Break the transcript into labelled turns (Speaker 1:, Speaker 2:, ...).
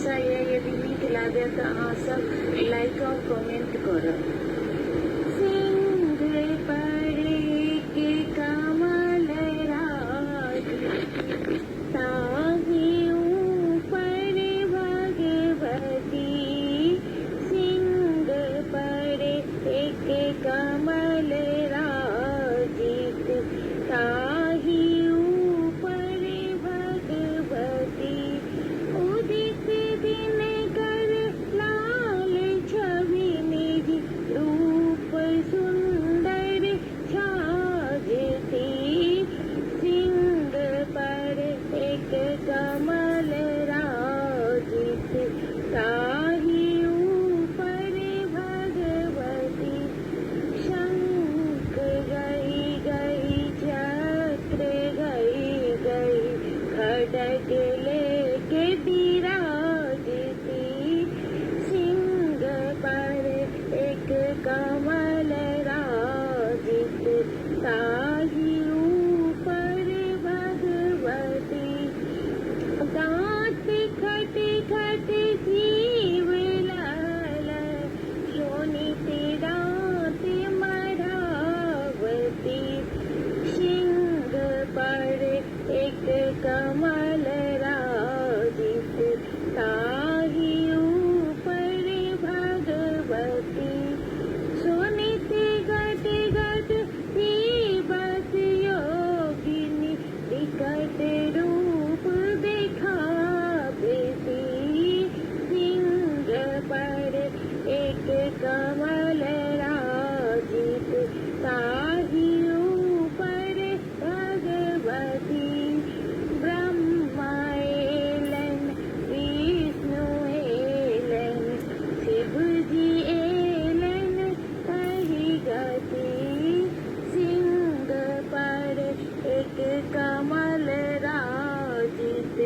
Speaker 1: कैसा है, यदि नीक लागे तो अहाँ सब लाइक और कमेंट करब। सिंह पड़े के कमल राज, ताहि ऊपर भगवती। सिंह पड़े के कमल राजित, ताहि ऊपर भगवती। उदित दिनकर लाल छवि निज, रूप सुंदर छाजती। सिंह पर एक कमल राजित, ताहि ऊपर भगवती। शंख गई गई चक्र गई गई, खड्ग लेके विराजती। सिंह पर एक कमल राजित, ताहि ऊपर भगवती। दाँत खट खट जीव लाल, शोणित दाँत मढ़ावती। सिंह पर एक कमल राजित, ताहि ऊपर भगवती। शोणित गद गद जीवत योगिनी, विकट रूप दिखावती। सिंह पर एक कमल राजित, ताहि ऊपर भगवती। ब्रह्मा एलन विष्णु एलन, शिव जी एलन तहि गति। सिंह पर एक कमल राजित,